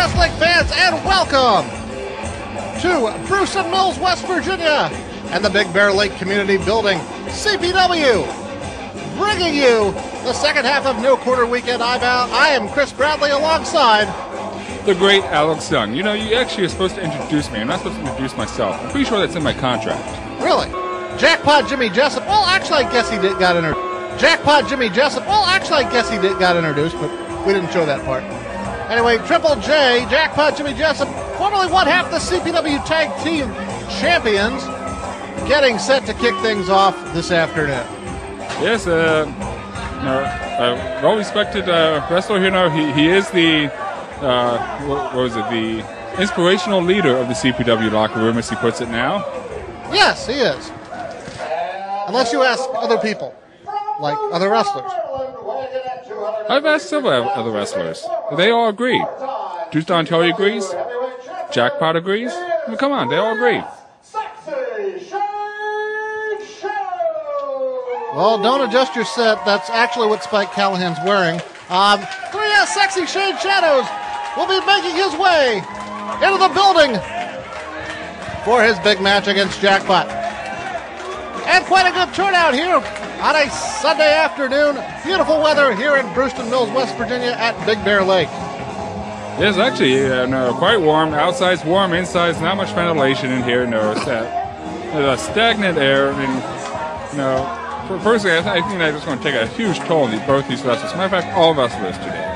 wrestling fans, and welcome to Brewston Mills, West Virginia, and the Big Bear Lake Community Building, CPW, bringing you the second half of No Quarter Weekend. I am Chris Bradley alongside the great Alex Young. You know, you actually are supposed to introduce me. I'm not supposed to introduce myself. I'm pretty sure that's in my contract. Really? Jackpot Jimmy Jessup. Well, actually, I guess he got introduced. Jackpot Jimmy Jessup. Well, actually, I guess he got introduced, but we didn't show that part. Anyway, Triple J, Jackpot Jimmy Jessup, formerly one half the CPW Tag Team Champions, getting set to kick things off this afternoon. Yes, well-respected wrestler here now. He is the, the inspirational leader of the CPW locker room, as he puts it now. Yes, he is. Unless you ask other people, like other wrestlers. I've asked several other wrestlers. They all agree. Juice Don Terry agrees. Jackpot agrees. I mean, come on, they all agree. Well, don't adjust your set. That's actually what Spike Callahan's wearing. Sexy Shade Shadows will be making his way into the building for his big match against Jackpot. And quite a good turnout here on a Sunday afternoon. Beautiful weather here in Brewston Mills, West Virginia at Big Bear Lake. It's actually quite warm. Outside's warm, inside's not much ventilation in here. No, it's a stagnant air. And, personally, I think that's going to take a huge toll on both these wrestlers. As a matter of fact, all wrestlers today.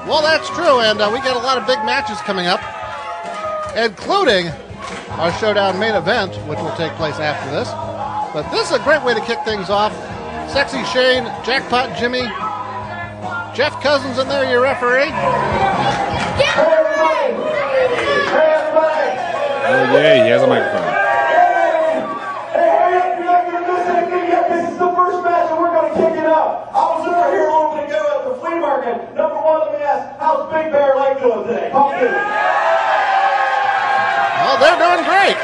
Well, that's true, and we got a lot of big matches coming up, including our Showdown main event, which will take place after this. But this is a great way to kick things off. Sexy Shane, Jackpot Jimmy, Jeff Cousins in there, your referee. Oh, yeah, he has a microphone. Number one, let me ask, how's Big Bear Lake doing today? Talk to me. Well, they're doing great.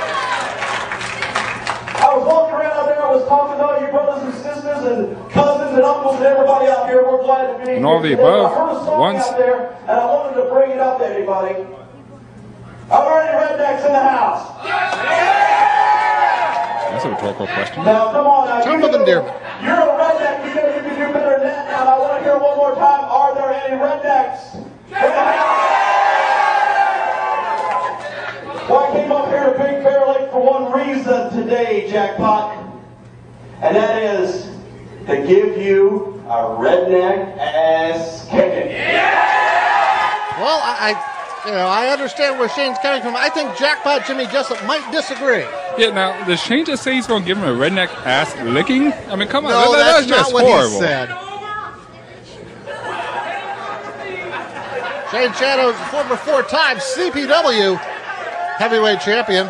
I was walking around out there, I was talking to all you brothers and sisters and cousins and uncles and everybody out here. We're glad to be here. And all the above. I heard a song out there, and I wanted to bring it up to everybody. Are there any rednecks in the house? That's a rhetorical question. Now, come on. Now, Some of them, dear. You're a redneck. You know you can do better than that. Now, I want to hear one more time. Are there any rednecks in the house? Well, I came up here to Big Bear Lake for one reason today, Jackpot. And that is to give you a redneck ass kicking. Well, I understand where Shane's coming from. I think Jackpot Jimmy Jessup might disagree. Yeah, now, does Shane just say he's going to give him a redneck ass licking? I mean, come on. No, that's just not what horrible. he said. Shane Shadows, former four-time CPW heavyweight champion.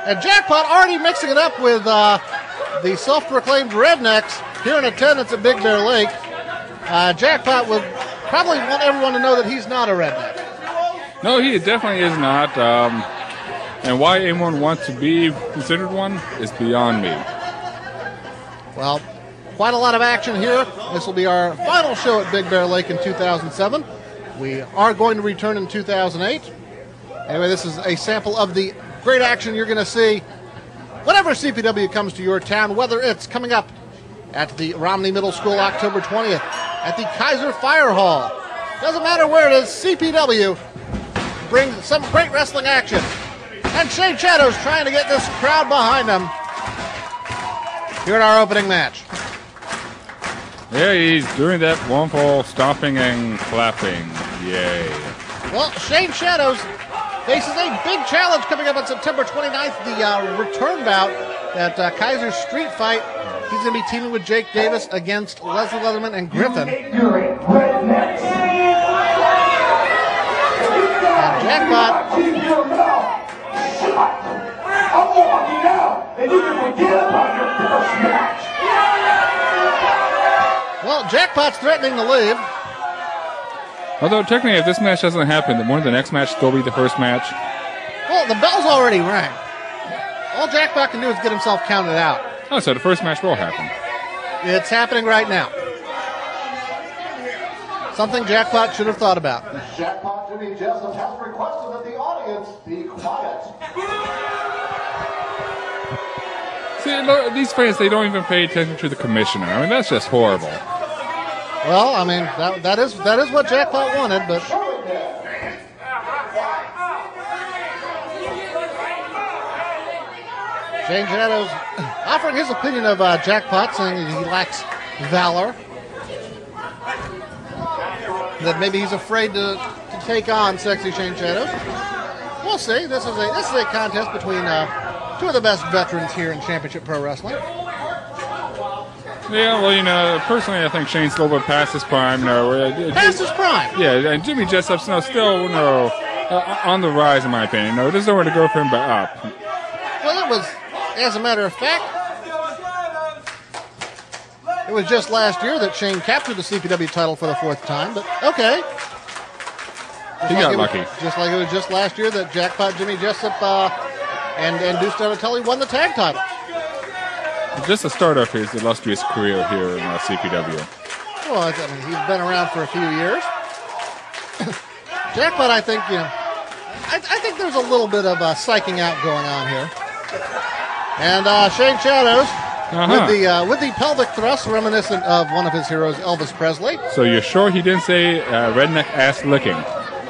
And Jackpot already mixing it up with the self-proclaimed rednecks here in attendance at Big Bear Lake. Jackpot would probably want everyone to know that he's not a redneck. No, he definitely is not. And why anyone wants to be considered one is beyond me. Well, quite a lot of action here. This will be our final show at Big Bear Lake in 2007. We are going to return in 2008. Anyway, this is a sample of the great action you're going to see whenever CPW comes to your town, whether it's coming up at the Romney Middle School October 20th, at the Kaiser Fire Hall. Doesn't matter where it is, CPW brings some great wrestling action. And Shane Shadows trying to get this crowd behind him here in our opening match. Yeah, he's doing that wonderful stomping and clapping. Yay. Well, Shane Shadows faces a big challenge coming up on September 29th, the return bout at Kaiser Street Fight. He's going to be teaming with Jake Davis against Leslie Leatherman and Griffin. And Jackpot. I'm walking out, and you can forget about your first match. Well, Jackpot's threatening to leave. Although, technically, if this match doesn't happen, then wouldn't the next match still be the first match? Well, the bell's already rang. All Jackpot can do is get himself counted out. Oh, so the first match will happen. It's happening right now. Something Jackpot should have thought about. Jackpot Jimmy Jessup has requested that the audience be quiet. See, these fans, they don't even pay attention to the commissioner. I mean, that's just horrible. Well, I mean, that is what Jackpot wanted, but... Shane Shadows offering his opinion of Jackpot, saying that he lacks valor. That maybe he's afraid to take on sexy Shane Shadows. We'll see. This is a contest between two of the best veterans here in Championship Pro Wrestling. Yeah, well, personally, I think Shane's a little bit past his prime. Past his prime? Yeah, and Jimmy Jessup's still on the rise, in my opinion. There's nowhere to go for him but up. Well, it was, as a matter of fact, it was just last year that Shane captured the CPW title for the 4th time, but okay. He got lucky. Just like it was just last year that Jackpot Jimmy Jessup and Deuce Donatelli won the tag titles. Just the start of his illustrious career here in CPW. Well, I mean, he's been around for a few years. Jackpot, I think, I think there's a little bit of psyching out going on here. And Shane Shadows with the pelvic thrust reminiscent of one of his heroes, Elvis Presley. So you're sure he didn't say redneck ass licking?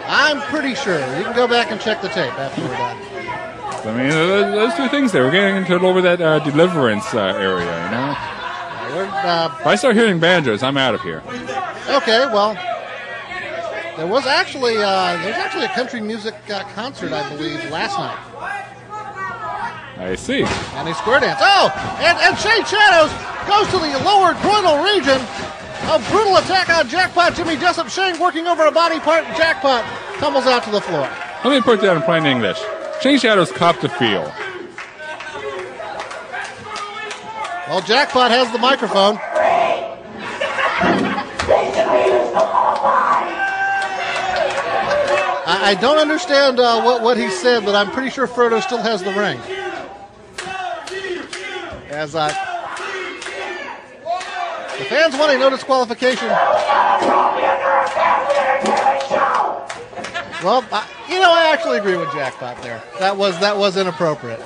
I'm pretty sure. You can go back and check the tape after we're done. I mean, those two things there. We're getting into over that deliverance area, If I start hearing banjos, I'm out of here. Okay, well, there was actually a country music concert, I believe, last night. I see. And a square dance. Oh, and Shane Shadows goes to the lower groinal region. A brutal attack on Jackpot Jimmy Jessup. Shane working over a body part. Jackpot tumbles out to the floor. Let me put that in plain English. Shane Shadows copped a feel. Well, Jackpot has the microphone. I don't understand what he said, but I'm pretty sure Frodo still has the ring. As the fans want a no disqualification. Well, I actually agree with Jackpot there. That was inappropriate.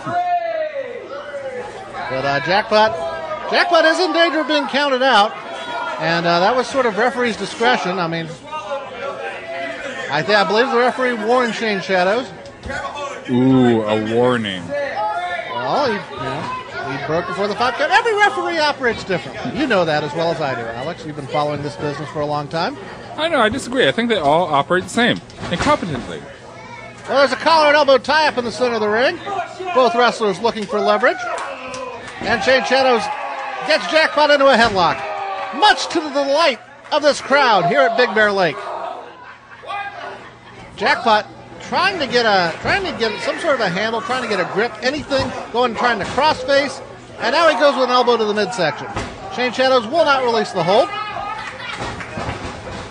But Jackpot is in danger of being counted out, and that was sort of referee's discretion. I mean, I believe the referee warned Shane Shadows. Ooh, a warning. Well, he broke before the 5 count. Every referee operates differently. You know that as well as I do, Alex. You've been following this business for a long time. I know, I disagree. I think they all operate the same, incompetently. Well, there's a collar and elbow tie-up in the center of the ring. Both wrestlers looking for leverage. And Shane Shadows gets Jackpot into a headlock, much to the delight of this crowd here at Big Bear Lake. Jackpot trying to get some sort of a handle, trying to get a grip, anything, trying to crossface, and now he goes with an elbow to the midsection. Shane Shadows will not release the hold.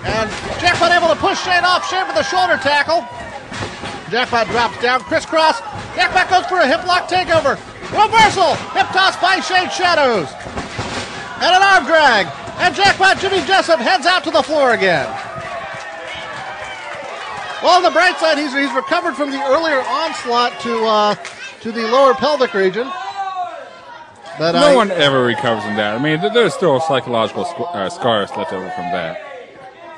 And Jackpot able to push Shane off. Shane with a shoulder tackle. Jackpot drops down, crisscross. Jackpot goes for a hip lock takeover. Reversal, hip toss by Shane Shadows. And an arm drag. And Jackpot Jimmy Jessup heads out to the floor again. Well, on the bright side, he's recovered from the earlier onslaught to the lower pelvic region. But no one ever recovers from that. I mean, there's still psychological scars left over from that.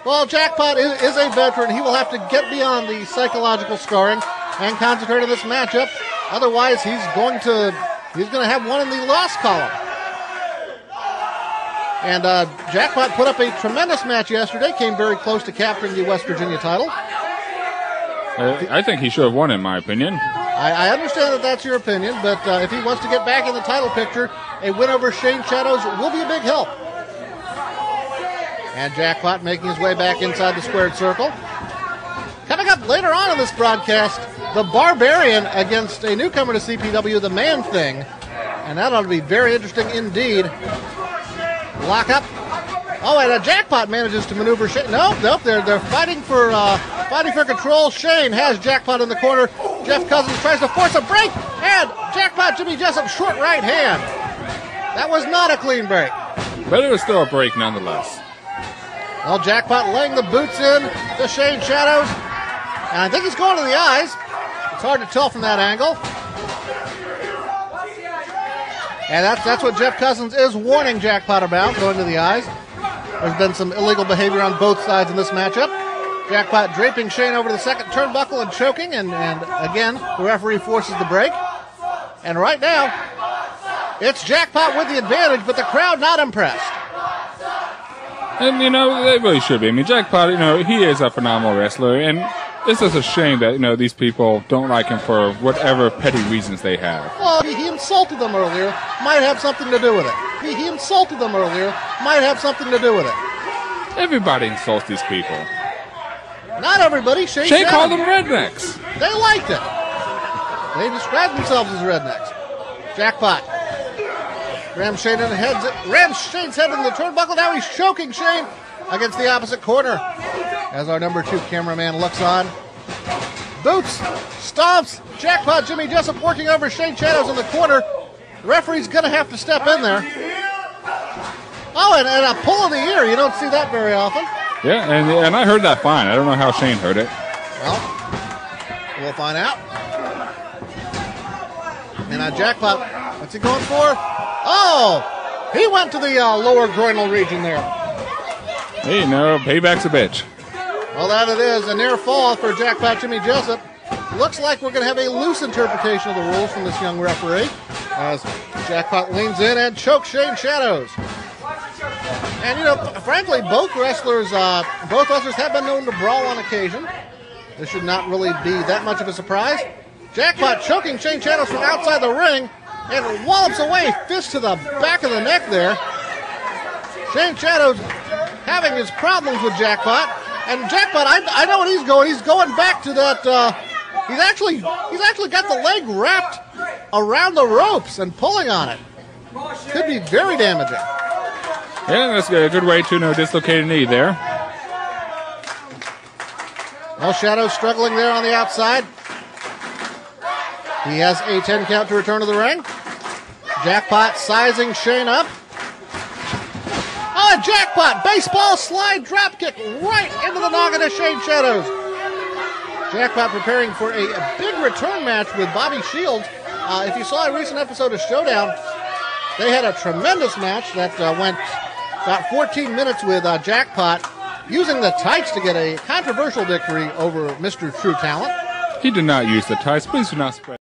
Well, Jackpot is a veteran. He will have to get beyond the psychological scarring and concentrate on this matchup. Otherwise, he's going to have one in the loss column. And Jackpot put up a tremendous match yesterday. Came very close to capturing the West Virginia title. I think he should have won, in my opinion. I understand that that's your opinion, but if he wants to get back in the title picture, a win over Shane Shadows will be a big help. And Jackpot making his way back inside the squared circle. Coming up later on in this broadcast, the Barbarian against a newcomer to CPW, the Man Thing. And that ought to be very interesting indeed. Lock up. Oh, and Jackpot manages to maneuver Shane. Nope, they're fighting for control. Shane has Jackpot in the corner. Jeff Cousins tries to force a break, and Jackpot Jimmy Jessup short right hand. That was not a clean break. But it was still a break nonetheless. Well, Jackpot laying the boots in to Shane Shadows. And I think he's going to the eyes. It's hard to tell from that angle. And that's what Jeff Cousins is warning Jackpot about, going to the eyes. There's been some illegal behavior on both sides in this matchup. Jackpot draping Shane over the second turnbuckle and choking, and again, the referee forces the break. And right now, it's Jackpot with the advantage, but the crowd not impressed. And, they really should be. I mean, Jackpot, he is a phenomenal wrestler, and it's just a shame that, these people don't like him for whatever petty reasons they have. Well, he insulted them earlier. Might have something to do with it. He insulted them earlier. Might have something to do with it. Everybody insults these people. Not everybody. Shane called them rednecks. They liked it. They described themselves as rednecks. Jackpot rams Shane's head into the turnbuckle. Now he's choking Shane against the opposite corner as our number 2 cameraman looks on. Boots, stomps, Jackpot, Jimmy Jessup working over Shane Shadows in the corner. The referee's going to have to step in there. Oh, and a pull of the ear. You don't see that very often. Yeah, and I heard that fine. I don't know how Shane heard it. Well, we'll find out. And Jackpot, what's he going for? Oh, he went to the lower groinal region there. Hey, payback's a bitch. Well, that it is. A near fall for Jackpot Jimmy Jessup. Looks like we're going to have a loose interpretation of the rules from this young referee as Jackpot leans in and chokes Shane Shadows. And, frankly, both wrestlers have been known to brawl on occasion. This should not really be that much of a surprise. Jackpot choking Shane Shadows from outside the ring and wallops away, fist to the back of the neck there. Shane Shadows having his problems with Jackpot. And Jackpot, I know what he's going. He's going back to that. He's actually got the leg wrapped around the ropes and pulling on it. Could be very damaging. Yeah, that's a good way to dislocate a knee there. Well, Shadows struggling there on the outside. He has a 10 count to return to the ring. Jackpot sizing Shane up. Oh, Jackpot! Baseball slide drop kick right into the noggin of Shane Shadows. Jackpot preparing for a big return match with Bobby Shields. If you saw a recent episode of Showdown, they had a tremendous match that went about 14 minutes with Jackpot using the tights to get a controversial victory over Mr. True Talent. He did not use the tights. Please do not spread.